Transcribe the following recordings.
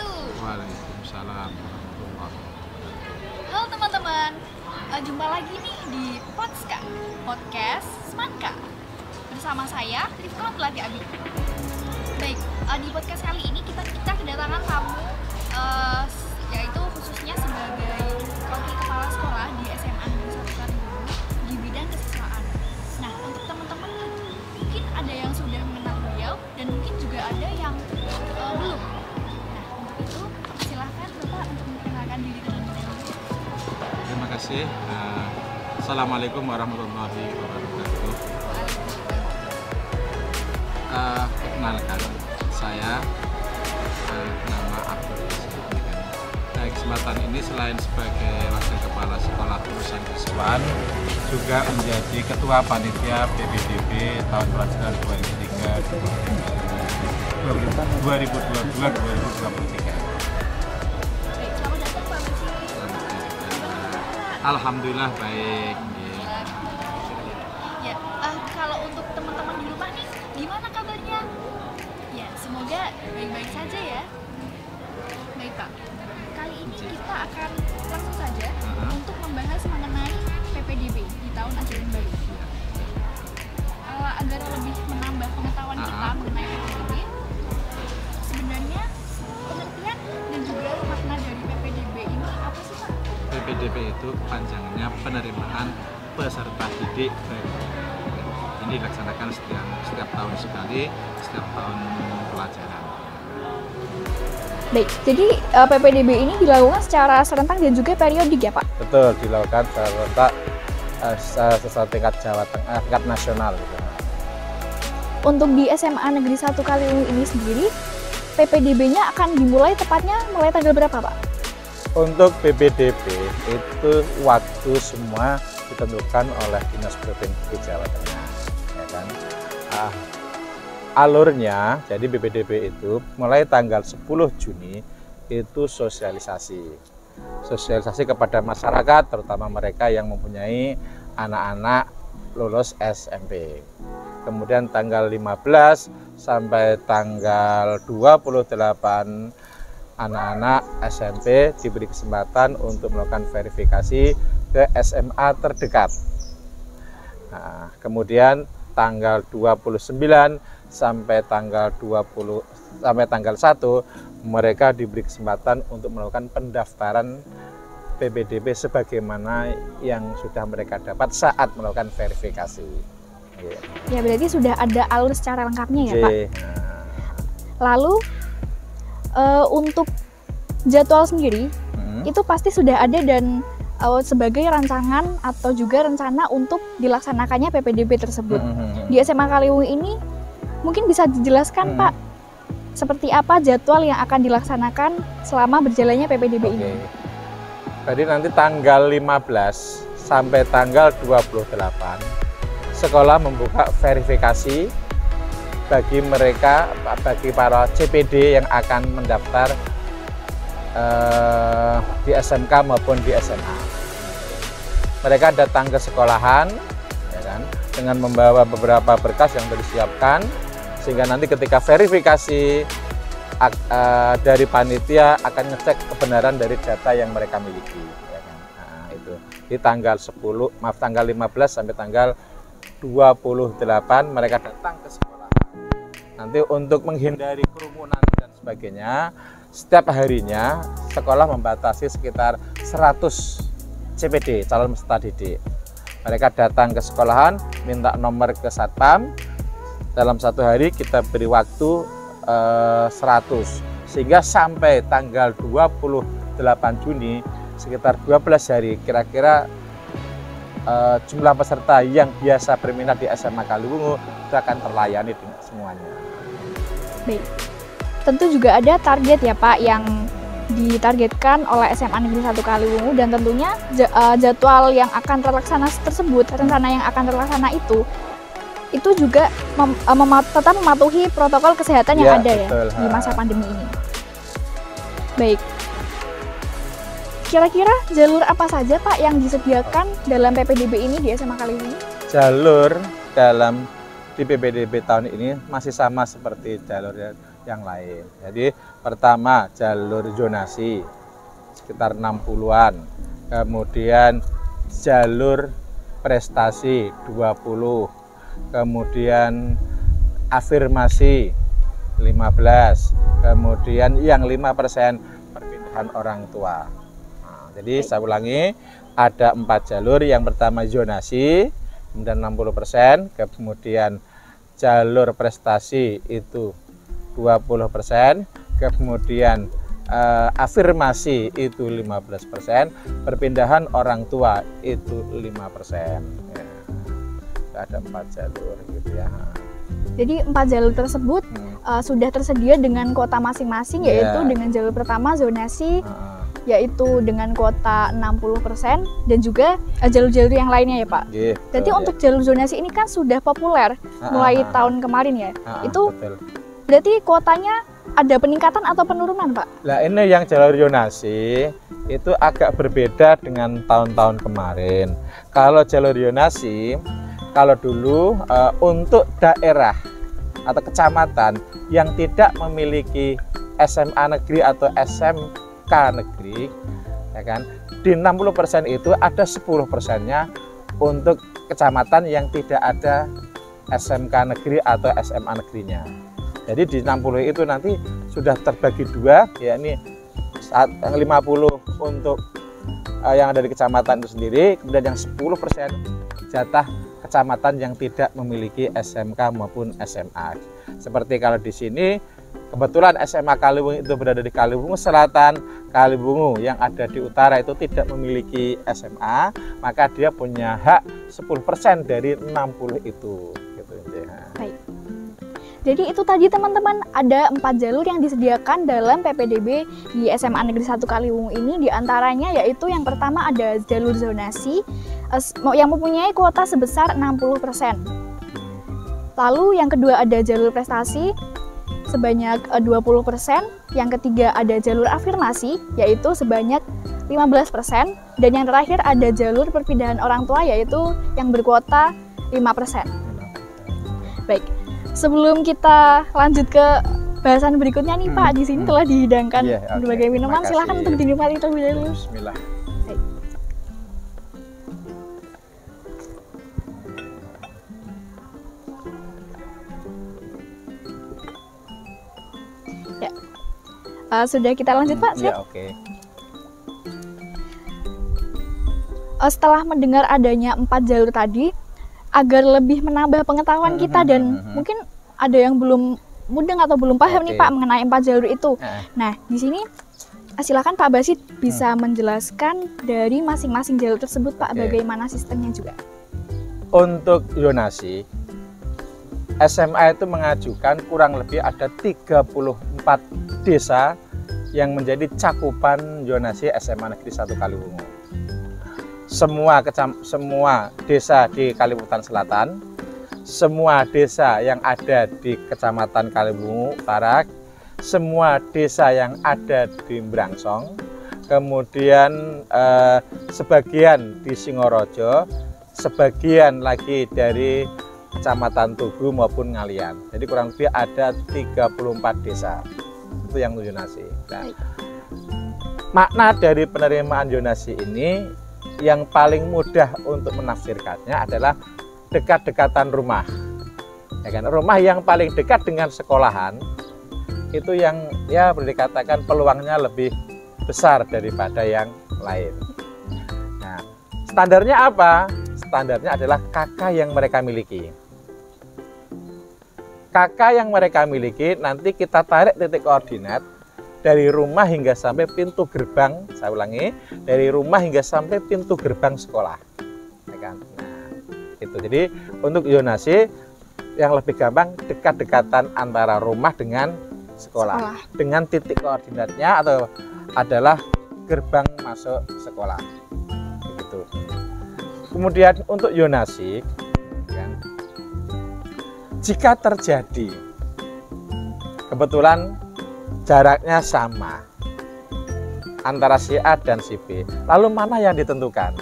Waalaikumsalam warahmatullahi wabarakatuh. Halo teman-teman, jumpa lagi nih di Podcast Semanka bersama saya Rifka Melati Abi. Baik, di podcast kali ini kita kedatangan tamu, yaitu khususnya sebagai wakil kepala sekolah di SMA Negeri 1 Kaliwungu di bidang kesiswaan. Nah, untuk teman-teman mungkin ada yang sudah mengenal beliau dan mungkin juga ada yang belum. Nah, untuk itu silahkan Bapak untuk memperkenalkan diri terlebih dahulu. Terima kasih. Assalamualaikum warahmatullahi wabarakatuh. Perkenalkan, saya nama Abdul Aziz. Kesempatan ini selain sebagai wakil kepala sekolah urusan kesiswaan, juga menjadi ketua panitia PPDB tahun pelajaran 2022-2023. Alhamdulillah baik. Ya, kalau untuk teman-teman di rumah nih, gimana kabarnya? Ya, semoga baik-baik saja ya. Baik Pak, kali ini kita akan langsung saja untuk membahas mengenai PPDB di tahun ajaran baru. Agar lebih menambah pengetahuan kita mengenai PPDB, sebenarnya pengertian dan juga makna dari PPDB ini apa sih Pak? PPDB itu kepanjangannya penerimaan peserta didik baru. Ini dilaksanakan setiap tahun sekali, setiap tahun pelajaran. Baik, jadi PPDB ini dilakukan secara serentak dan juga periodik ya Pak? Betul, dilakukan serentak sesuai tingkat Jawa Tengah, tingkat nasional. Untuk di SMA Negeri 1 Kaliwungu ini sendiri, PPDB-nya akan dimulai tepatnya mulai tanggal berapa Pak? Untuk PPDB itu waktu semua ditentukan oleh Dinas Provinsi Jawa Tengah, ya kan? Alurnya, jadi PPDB itu mulai tanggal 10 Juni itu sosialisasi kepada masyarakat, terutama mereka yang mempunyai anak-anak lulus SMP. Kemudian tanggal 15 sampai tanggal 28 anak-anak SMP diberi kesempatan untuk melakukan verifikasi ke SMA terdekat. Nah, kemudian tanggal 29 sampai tanggal 1 mereka diberi kesempatan untuk melakukan pendaftaran PPDB sebagaimana yang sudah mereka dapat saat melakukan verifikasi. Ya, berarti sudah ada alur secara lengkapnya ya Pak. Lalu untuk jadwal sendiri itu pasti sudah ada dan sebagai rancangan atau juga rencana untuk dilaksanakannya PPDB tersebut. Di SMA Kaliwungu ini mungkin bisa dijelaskan Pak, seperti apa jadwal yang akan dilaksanakan selama berjalannya PPDB ini? Jadi nanti tanggal 15 sampai tanggal 28 sekolah membuka verifikasi bagi para CPD yang akan mendaftar di SMK maupun di SMA. Mereka datang ke sekolahan, ya kan, dengan membawa beberapa berkas yang sudah disiapkan, sehingga nanti ketika verifikasi dari panitia akan ngecek kebenaran dari data yang mereka miliki. Ya kan? Nah, itu di tanggal 15 sampai tanggal 28 mereka datang ke sekolah. Nanti untuk menghindari kerumunan dan sebagainya, setiap harinya sekolah membatasi sekitar 100 CPD, calon peserta didik. Mereka datang ke sekolahan, minta nomor ke Satpam. Dalam satu hari kita beri waktu 100, sehingga sampai tanggal 28 Juni sekitar 12 hari kira-kira jumlah peserta yang biasa berminat di SMA Kaliwungu itu akan terlayani dengan semuanya. Baik, tentu juga ada target ya Pak yang ditargetkan oleh SMA Negeri 1 Kaliwungu, dan tentunya jadwal yang akan terlaksana tersebut, rencana yang akan terlaksana itu juga tetap mematuhi protokol kesehatan yang ada betul, ya di masa pandemi ini. Baik, kira-kira jalur apa saja Pak yang disediakan dalam PPDB ini di SMA Kaliwungu? Jalur di PPDB tahun ini masih sama seperti jalur yang lain. Jadi pertama jalur zonasi sekitar 60-an, kemudian jalur prestasi 20, kemudian afirmasi 15, kemudian yang 5% perpindahan orang tua. Nah, jadi saya ulangi, ada 4 jalur. Yang pertama zonasi, kemudian 60%, kemudian jalur prestasi itu 20%, kemudian afirmasi itu 15%, perpindahan orang tua itu 5%. Ya, ada 4 jalur gitu ya. Jadi 4 jalur tersebut sudah tersedia dengan kuota masing-masing, yaitu dengan jalur pertama zonasi, yaitu dengan kuota 60%, dan juga jalur-jalur yang lainnya ya Pak. Gitu, Jadi untuk jalur zonasi ini kan sudah populer mulai tahun kemarin ya. Itu betul. berarti kuotanya ada peningkatan atau penurunan Pak? Nah ini yang jalur zonasi itu agak berbeda dengan tahun-tahun kemarin. Kalau jalur zonasi, kalau dulu untuk daerah atau kecamatan yang tidak memiliki SMA negeri atau SMK negeri, ya kan, di 60% itu ada 10%-nya untuk kecamatan yang tidak ada SMK negeri atau SMA negerinya. Jadi di 60 itu nanti sudah terbagi 2, yakni 50 untuk yang ada di kecamatan itu sendiri, kemudian yang 10% jatah kecamatan yang tidak memiliki SMK maupun SMA. Seperti kalau di sini kebetulan SMA Kaliwungu itu berada di Kaliwungu Selatan, Kaliwungu yang ada di utara itu tidak memiliki SMA, maka dia punya hak 10% dari 60 itu. Gitu ya. Baik. Jadi itu tadi teman-teman, ada 4 jalur yang disediakan dalam PPDB di SMA Negeri 1 Kaliwungu ini. Di antaranya yaitu yang pertama ada jalur zonasi yang mempunyai kuota sebesar 60%. Lalu yang kedua ada jalur prestasi sebanyak 20%. Yang ketiga ada jalur afirmasi yaitu sebanyak 15%. Dan yang terakhir ada jalur perpindahan orang tua yaitu yang berkuota 5%. Baik. Sebelum kita lanjut ke bahasan berikutnya nih Pak, di sini telah dihidangkan berbagai minuman. Silahkan untuk dinikmati terlebih dahulu. Bismillah. Baik. Ya, sudah kita lanjut Pak. Ya, oke. Setelah mendengar adanya 4 jalur tadi, agar lebih menambah pengetahuan kita dan mungkin ada yang belum mudeng atau belum paham nih Pak mengenai 4 jalur itu. Nah, di sini silakan Pak Basit bisa menjelaskan dari masing-masing jalur tersebut Pak, bagaimana sistemnya juga. Untuk zonasi, SMA itu mengajukan kurang lebih ada 34 desa yang menjadi cakupan zonasi SMA Negeri 1 Kaliwungu. Semua desa di Kalimantan Selatan, semua desa yang ada di Kecamatan Kaliwungu Utara, semua desa yang ada di Mbrangsong, kemudian sebagian di Singorojo, sebagian lagi dari Kecamatan Tugu maupun Ngalian. Jadi kurang lebih ada 34 desa. Itu yang zonasi. Nah, makna dari penerimaan zonasi ini yang paling mudah untuk menafsirkannya adalah dekat-dekatan rumah. Ya kan? Rumah yang paling dekat dengan sekolahan itu yang ya boleh dikatakan peluangnya lebih besar daripada yang lain. Nah, standarnya apa? Standarnya adalah KK yang mereka miliki. KK yang mereka miliki nanti kita tarik titik koordinat dari rumah hingga sampai pintu gerbang, saya ulangi, dari rumah hingga sampai pintu gerbang sekolah. Ya kan? Nah, itu. Jadi untuk zonasi yang lebih gampang dekat-dekatan antara rumah dengan sekolah. Dengan titik koordinatnya atau adalah gerbang masuk sekolah. Begitu. Kemudian untuk zonasi, ya, jika terjadi kebetulan jaraknya sama antara si A dan si B, lalu mana yang ditentukan?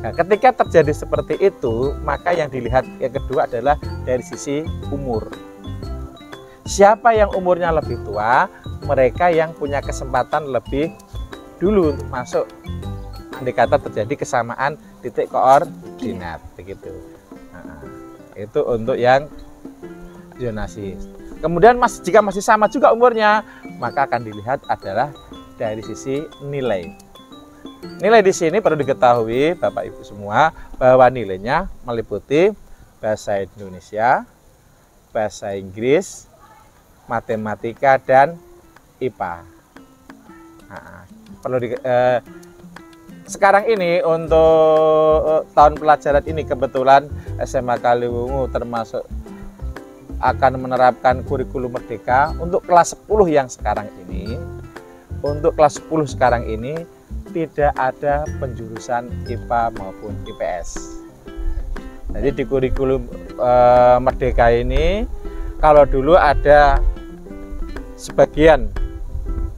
Nah, ketika terjadi seperti itu, maka yang dilihat yang kedua adalah dari sisi umur. siapa yang umurnya lebih tua, mereka yang punya kesempatan lebih dulu untuk masuk. Andai kata terjadi kesamaan titik koordinat, begitu. Nah, itu untuk yang zonasi. Kemudian jika masih sama juga umurnya, maka akan dilihat adalah dari sisi nilai. Nilai di sini perlu diketahui Bapak Ibu semua bahwa nilainya meliputi bahasa Indonesia, bahasa Inggris, matematika dan IPA. Nah, sekarang ini untuk tahun pelajaran ini kebetulan SMA Kaliwungu termasuk akan menerapkan kurikulum merdeka untuk kelas 10 yang sekarang ini. Untuk kelas 10 sekarang ini tidak ada penjurusan IPA maupun IPS. Jadi di kurikulum merdeka ini, kalau dulu ada sebagian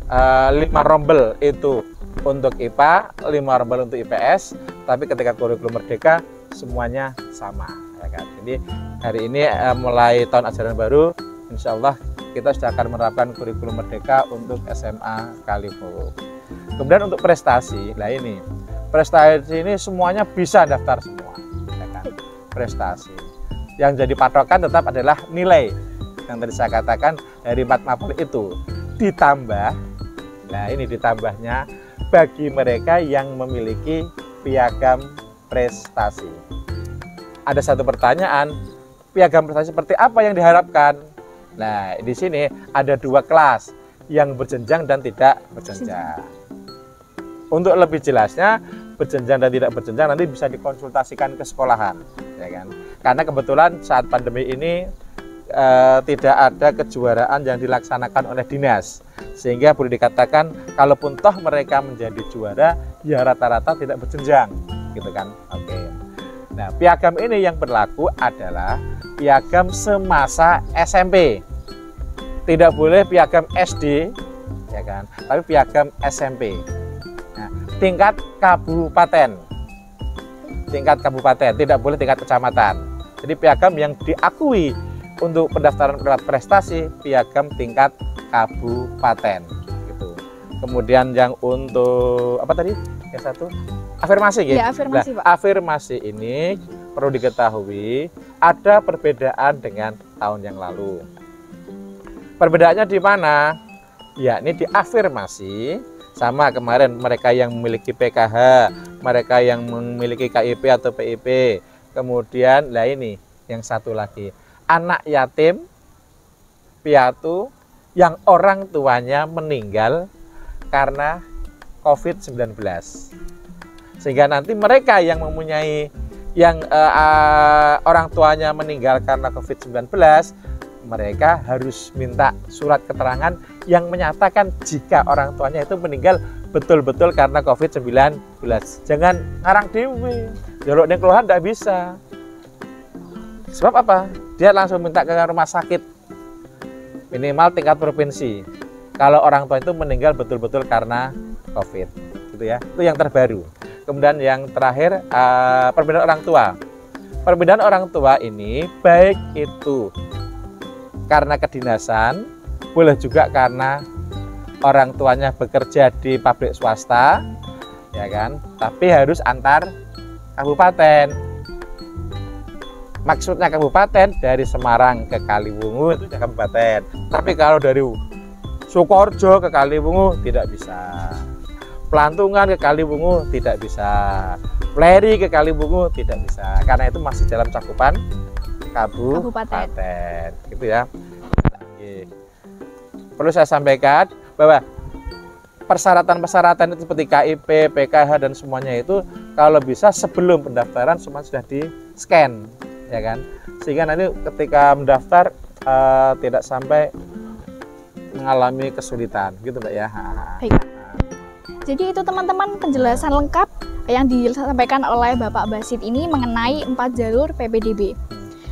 5 rombel itu untuk IPA, 5 rombel untuk IPS, tapi ketika kurikulum merdeka semuanya sama, ya kan? Jadi hari ini mulai tahun ajaran baru, insya Allah kita sudah akan menerapkan kurikulum merdeka untuk SMA Kaliwungu. Kemudian untuk prestasi, nah ini prestasi ini semuanya bisa daftar semua, ya kan? Prestasi yang jadi patokan tetap adalah nilai yang tadi saya katakan dari 4 mapel itu ditambah. Nah ini ditambahnya bagi mereka yang memiliki piagam prestasi. Ada satu pertanyaan, piagam prestasi seperti apa yang diharapkan? Nah di sini ada 2 kelas, yang berjenjang dan tidak berjenjang. Untuk lebih jelasnya, berjenjang dan tidak berjenjang nanti bisa dikonsultasikan ke sekolahan, ya kan? Karena kebetulan saat pandemi ini tidak ada kejuaraan yang dilaksanakan oleh dinas, sehingga boleh dikatakan kalaupun toh mereka menjadi juara, ya rata-rata tidak berjenjang, gitu kan? Oke. Nah, piagam ini yang berlaku adalah piagam semasa SMP. Tidak boleh piagam SD, ya kan? Tapi piagam SMP. Nah, tingkat kabupaten. Tingkat kabupaten, tidak boleh tingkat kecamatan. Jadi piagam yang diakui untuk pendaftaran prestasi piagam tingkat kabupaten gitu. Kemudian yang untuk apa tadi? Yang satu afirmasi ya? Afirmasi, nah, Pak. Afirmasi ini perlu diketahui ada perbedaan dengan tahun yang lalu. Perbedaannya di mana? Ya, ini di afirmasi sama kemarin mereka yang memiliki PKH, mereka yang memiliki KIP atau PIP. Kemudian lah ini yang satu lagi, anak yatim piatu yang orang tuanya meninggal karena COVID-19. Sehingga nanti mereka yang mempunyai orang tuanya meninggal karena COVID-19, mereka harus minta surat keterangan yang menyatakan jika orang tuanya itu meninggal betul-betul karena COVID-19. Jangan ngarang dewe, jaluk ning keluhan tidak bisa. Sebab apa? Dia langsung minta ke rumah sakit minimal tingkat provinsi. Kalau orang tua itu meninggal betul-betul karena COVID, gitu ya. Itu yang terbaru. Kemudian yang terakhir perbedaan orang tua. Perbedaan orang tua ini baik itu karena kedinasan, boleh juga karena orang tuanya bekerja di pabrik swasta, ya kan? Tapi harus antar kabupaten. Maksudnya kabupaten dari Semarang ke Kaliwungu itu kabupaten. Tapi kalau dari Sukoharjo ke Kaliwungu tidak bisa. Pelantungan ke Kaliwungu tidak bisa. Pleri ke Kaliwungu tidak bisa. Karena itu masih dalam cakupan kabupaten. Gitu ya. Perlu saya sampaikan bahwa persyaratan-persyaratan itu seperti KIP, PKH dan semuanya itu kalau bisa sebelum pendaftaran semua sudah di-scan, ya kan? Sehingga nanti ketika mendaftar tidak sampai mengalami kesulitan, gitu Mbak ya. Baik, Pak. Jadi itu teman-teman penjelasan lengkap yang disampaikan oleh Bapak Basit ini mengenai 4 jalur PPDB.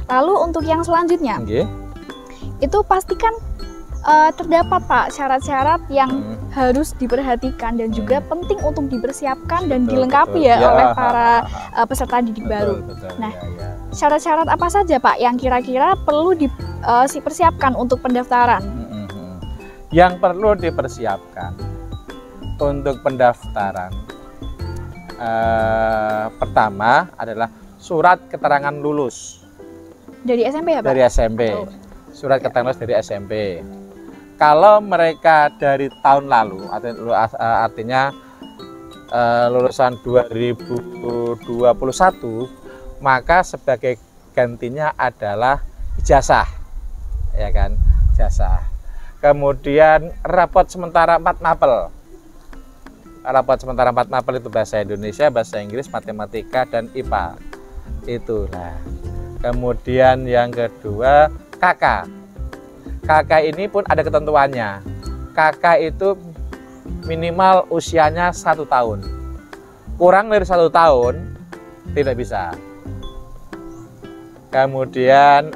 Lalu untuk yang selanjutnya, itu pastikan terdapat Pak syarat-syarat yang harus diperhatikan dan juga penting untuk dipersiapkan dan dilengkapi ya oleh para peserta didik baru. Betul, nah, ya. syarat-syarat apa saja Pak yang kira-kira perlu dipersiapkan untuk pendaftaran? Yang perlu dipersiapkan untuk pendaftaran pertama adalah surat keterangan lulus Dari SMP ya Pak? dari SMP. Surat keterangan lulus dari SMP. Kalau mereka dari tahun lalu, artinya lulusan 2021, maka sebagai gantinya adalah ijazah, ya kan, ijazah. Kemudian rapot sementara 4 mapel. Rapot sementara 4 mapel itu bahasa Indonesia, bahasa Inggris, matematika, dan IPA. Itulah. Kemudian yang kedua KK. KK ini pun ada ketentuannya. KK itu minimal usianya 1 tahun. Kurang dari 1 tahun tidak bisa. Kemudian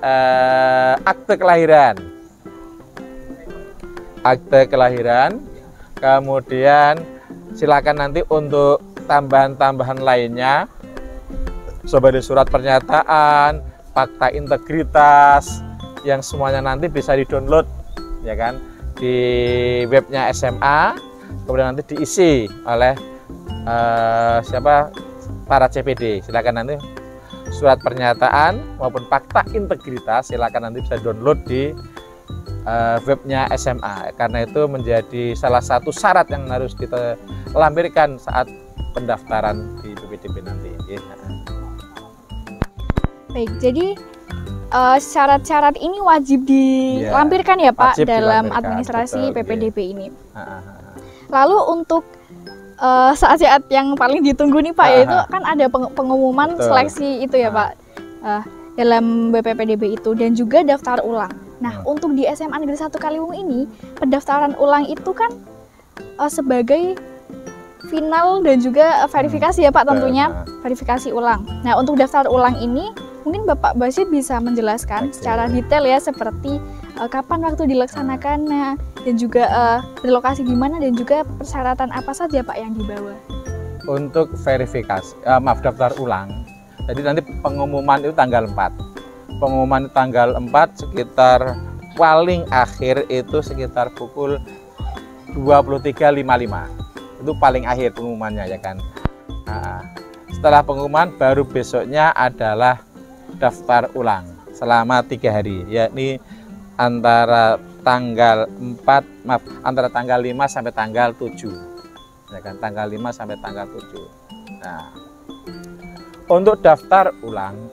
akte kelahiran. Akte kelahiran. Kemudian silakan nanti untuk tambahan-tambahan lainnya seperti surat pernyataan, fakta integritas, yang semuanya nanti bisa di-download, ya kan, di webnya SMA, kemudian nanti diisi oleh para CPD. Silakan nanti surat pernyataan maupun fakta integritas silakan nanti bisa download di webnya SMA, karena itu menjadi salah satu syarat yang harus kita lampirkan saat pendaftaran di PPDB nanti. Baik, jadi syarat-syarat ini wajib dilampirkan ya Pak dalam administrasi PPDB ini. Lalu untuk saat-saat yang paling ditunggu nih Pak, yaitu kan ada pengumuman seleksi itu ya Pak, dalam BPPDB itu, dan juga daftar ulang. Nah, untuk di SMA Negeri 1 Kaliwung ini, pendaftaran ulang itu kan sebagai final dan juga verifikasi ya Pak, tentunya verifikasi ulang. Nah, untuk daftar ulang ini mungkin Bapak Basit bisa menjelaskan secara detail ya, seperti kapan waktu dilaksanakannya, dan juga berlokasi di mana, dan juga persyaratan apa saja Pak yang dibawa. Untuk verifikasi, daftar ulang, jadi nanti pengumuman itu tanggal 4. Pengumuman tanggal 4 sekitar paling akhir itu sekitar pukul 23.55. Itu paling akhir pengumumannya, ya kan. Setelah pengumuman baru besoknya adalah daftar ulang selama 3 hari, yakni antara tanggal 5 sampai tanggal 7, ya kan, tanggal 5 sampai tanggal 7. Nah, untuk daftar ulang,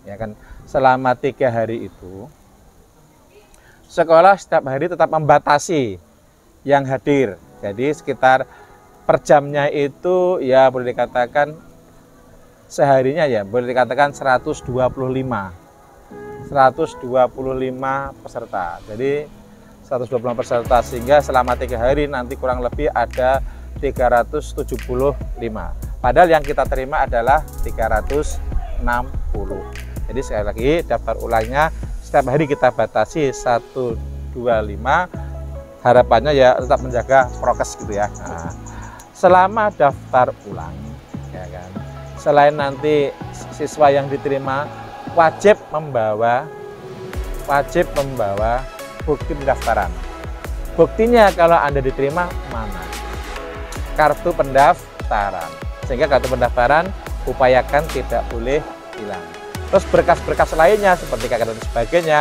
ya kan, selama 3 hari itu sekolah setiap hari tetap membatasi yang hadir. Jadi sekitar per jamnya itu ya boleh dikatakan seharinya ya boleh dikatakan 125 peserta. Jadi 125 peserta, sehingga selama 3 hari nanti kurang lebih ada 375. Padahal yang kita terima adalah 360. Jadi sekali lagi daftar ulangnya setiap hari kita batasi 125. Harapannya ya tetap menjaga prokes gitu ya. Nah, selama daftar ulang, ya kan, selain nanti siswa yang diterima wajib membawa bukti pendaftaran. Buktinya kalau Anda diterima mana? Kartu pendaftaran. Sehingga kartu pendaftaran upayakan tidak boleh hilang. Terus berkas-berkas lainnya seperti KK dan sebagainya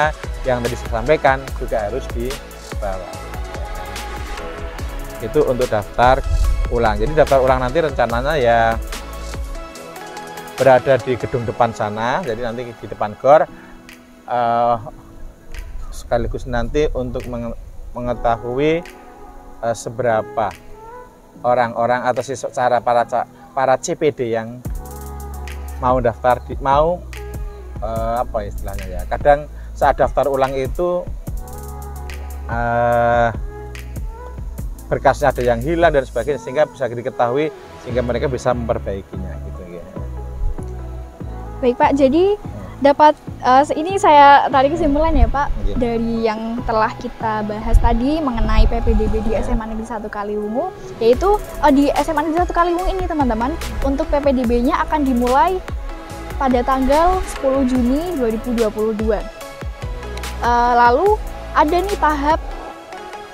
yang tadi saya sampaikan juga harus dibawa. Itu untuk daftar ulang. Jadi daftar ulang nanti rencananya ya berada di gedung depan sana. Jadi nanti di depan GOR, sekaligus nanti untuk mengetahui seberapa orang-orang atau secara para CPD yang mau daftar apa istilahnya ya, kadang saat daftar ulang itu berkasnya ada yang hilang dan sebagainya, sehingga bisa diketahui, sehingga mereka bisa memperbaikinya gitu ya. Baik Pak, jadi dapat ini saya tarik kesimpulan ya Pak, dari yang telah kita bahas tadi mengenai PPDB di SMA Negeri 1 Kaliwungu, yaitu di SMA Negeri 1 Kaliwungu ini teman-teman, untuk PPDB-nya akan dimulai pada tanggal 10 Juni 2022. Lalu ada nih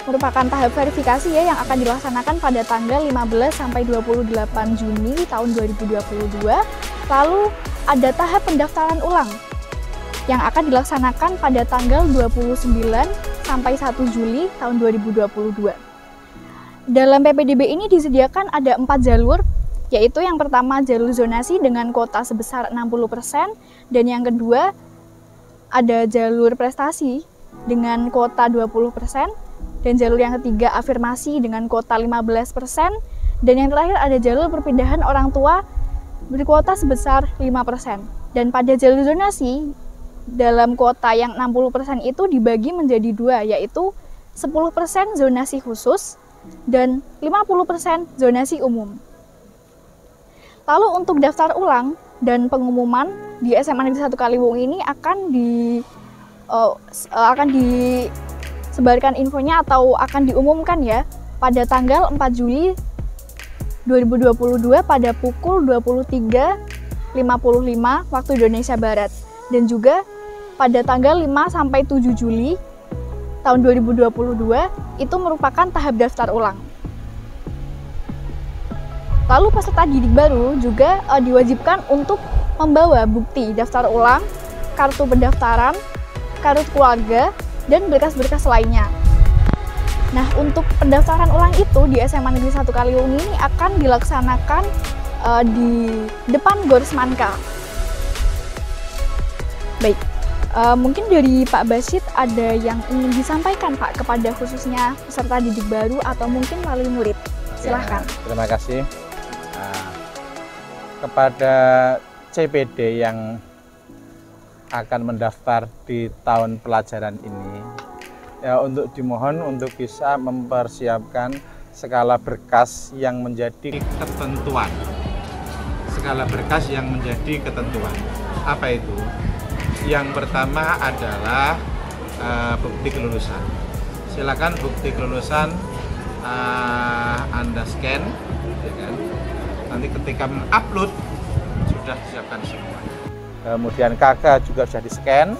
merupakan tahap verifikasi ya yang akan dilaksanakan pada tanggal 15 sampai 28 Juni tahun 2022. Lalu ada tahap pendaftaran ulang yang akan dilaksanakan pada tanggal 29 sampai 1 Juli tahun 2022. Dalam PPDB ini disediakan ada 4 jalur, yaitu yang pertama jalur zonasi dengan kuota sebesar 60%, dan yang kedua ada jalur prestasi dengan kuota 20%, dan jalur yang ketiga afirmasi dengan kuota 15%, dan yang terakhir ada jalur perpindahan orang tua berkuota sebesar 5%. Dan pada jalur zonasi, dalam kuota yang 60% itu dibagi menjadi dua, yaitu 10% zonasi khusus dan 50% zonasi umum. Lalu untuk daftar ulang dan pengumuman di SMA Negeri 1 Kaliwung ini akan disebarkan infonya atau akan diumumkan ya pada tanggal 4 Juli 2022 pada pukul 23.55 waktu Indonesia Barat, dan juga pada tanggal 5 sampai 7 Juli tahun 2022 itu merupakan tahap daftar ulang. Lalu peserta didik baru juga diwajibkan untuk membawa bukti daftar ulang, kartu pendaftaran, kartu keluarga, dan berkas-berkas lainnya. Nah, untuk pendaftaran ulang itu di SMA Negeri 1 Kaliwung ini akan dilaksanakan di depan Gor Semanka. Baik, mungkin dari Pak Basit ada yang ingin disampaikan Pak kepada khususnya peserta didik baru atau mungkin wali murid. Silahkan. Ya, terima kasih. Kepada CPD yang akan mendaftar di tahun pelajaran ini, ya untuk dimohon untuk bisa mempersiapkan skala berkas yang menjadi ketentuan. Skala berkas yang menjadi ketentuan. Apa itu? Yang pertama adalah bukti kelulusan. Silakan bukti kelulusan Anda scan, ya kan? Nanti ketika mengupload sudah disiapkan semua. Kemudian KK juga sudah di-scan,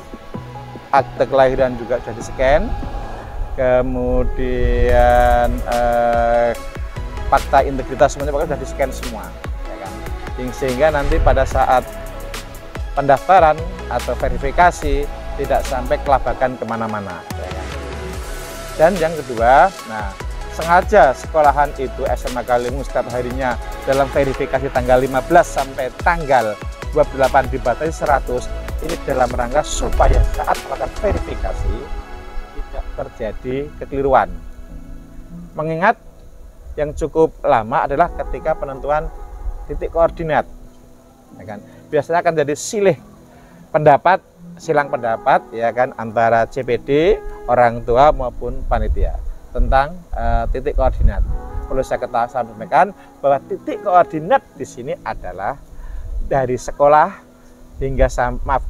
akte kelahiran juga sudah di-scan, kemudian fakta integritas semuanya sudah di-scan semua, ya kan? Sehingga nanti pada saat pendaftaran atau verifikasi tidak sampai kelabakan kemana-mana, ya kan? Dan yang kedua, sengaja sekolahan itu SMA Kaliwung setiap harinya dalam verifikasi tanggal 15 sampai tanggal 28 dibatasi 100, ini dalam rangka supaya saat melakukan verifikasi tidak terjadi kekeliruan. Mengingat yang cukup lama adalah ketika penentuan titik koordinat, ya kan? Biasanya akan jadi silang pendapat, ya kan, antara CPD, orang tua maupun panitia tentang titik koordinat. Perlu saya sampaikan bahwa titik koordinat di sini adalah dari sekolah hingga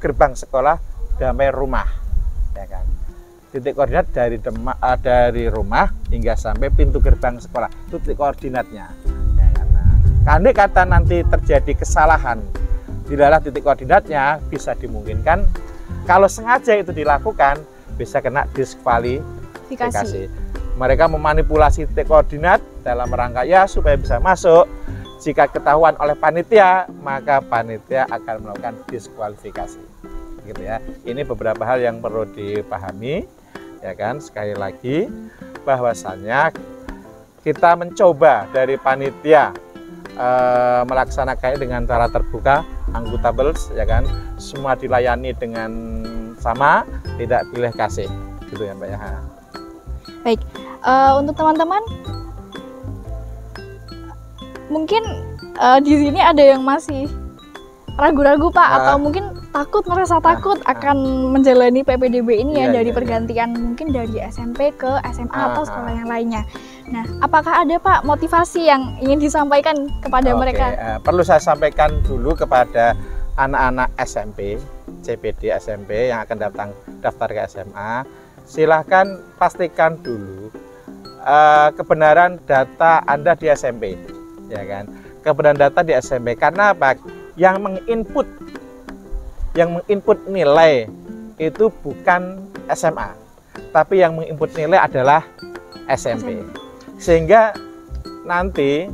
gerbang sekolah sampai rumah, ya kan. Titik koordinat dari rumah hingga sampai pintu gerbang sekolah itu titik koordinatnya, ya kan. Andai kata nanti terjadi kesalahan di dalam titik koordinatnya, bisa dimungkinkan kalau sengaja itu dilakukan bisa kena diskualifikasi. Mereka memanipulasi titik koordinat dalam rangka supaya bisa masuk. Jika ketahuan oleh panitia, maka panitia akan melakukan diskualifikasi. Gitu ya. Ini beberapa hal yang perlu dipahami, ya kan. Sekali lagi, bahwasannya kita mencoba dari panitia melaksanakannya dengan cara terbuka, akuntabel, ya kan. Semua dilayani dengan sama, tidak pilih kasih, gitu ya Mbak ya. Baik, untuk teman-teman, mungkin di sini ada yang masih ragu-ragu Pak, atau mungkin merasa takut akan menjalani PPDB ini dari pergantian mungkin dari SMP ke SMA atau sekolah yang lainnya. Nah, apakah ada Pak motivasi yang ingin disampaikan kepada mereka? Perlu saya sampaikan dulu kepada anak-anak SMP, CPD SMP yang akan daftar ke SMA. Silahkan pastikan dulu kebenaran data Anda di SMP, ya kan? Kebenaran data di SMP, karena apa? Yang menginput yang menginput nilai itu bukan SMA, tapi yang menginput nilai adalah SMP. Sehingga nanti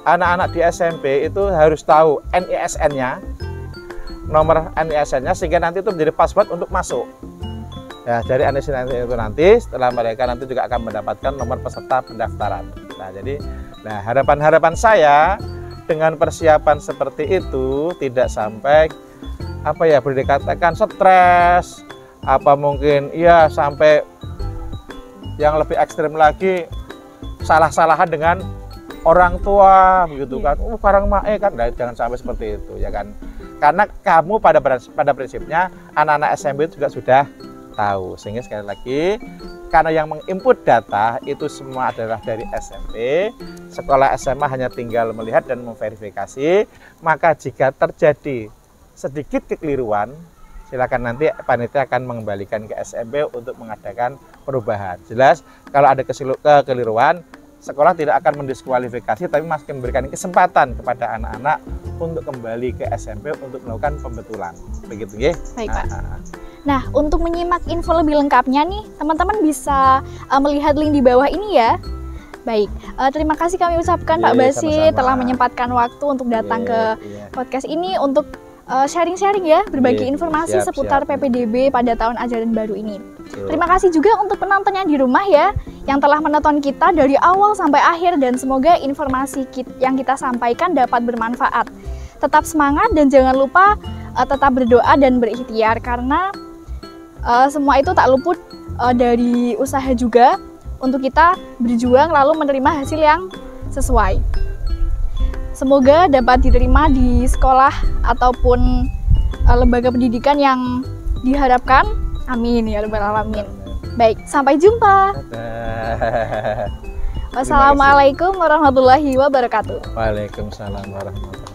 anak-anak di SMP itu harus tahu NISN-nya, nomor NISN-nya, sehingga nanti itu menjadi password untuk masuk. Ya, dari NISN itu nanti setelah mereka nanti juga akan mendapatkan nomor peserta pendaftaran. Nah, jadi harapan-harapan saya dengan persiapan seperti itu tidak sampai boleh dikatakan stres, mungkin ya sampai yang lebih ekstrim lagi salah-salahan dengan orang tua begitu kan. Karang mae kan, jangan sampai seperti itu ya kan. Karena kamu pada prinsipnya anak-anak SMP itu juga sudah tahu. Sehingga sekali lagi, karena yang menginput data itu semua adalah dari SMP, sekolah SMA hanya tinggal melihat dan memverifikasi. Maka jika terjadi sedikit kekeliruan, silakan nanti panitia akan mengembalikan ke SMP untuk mengadakan perubahan. Jelas kalau ada kekeliruan, sekolah tidak akan mendiskualifikasi, tapi masih memberikan kesempatan kepada anak-anak untuk kembali ke SMP untuk melakukan pembetulan. Begitu ya. Baik, Pak. Nah, untuk menyimak info lebih lengkapnya nih, teman-teman bisa melihat link di bawah ini ya. Baik, terima kasih kami ucapkan Pak Basit telah menyempatkan waktu untuk datang ke podcast ini untuk sharing-sharing ya, berbagi informasi seputar PPDB pada tahun ajaran baru ini. Terima kasih juga untuk penontonnya di rumah ya, yang telah menonton kita dari awal sampai akhir, dan semoga informasi yang kita sampaikan dapat bermanfaat. Tetap semangat dan jangan lupa tetap berdoa dan berikhtiar, karena semua itu tak luput dari usaha juga untuk kita berjuang lalu menerima hasil yang sesuai. Semoga dapat diterima di sekolah ataupun lembaga pendidikan yang diharapkan. Amin ya rabbal alamin. Baik, sampai jumpa. Wassalamualaikum warahmatullahi wabarakatuh. Waalaikumsalam warahmatullahi wabarakatuh.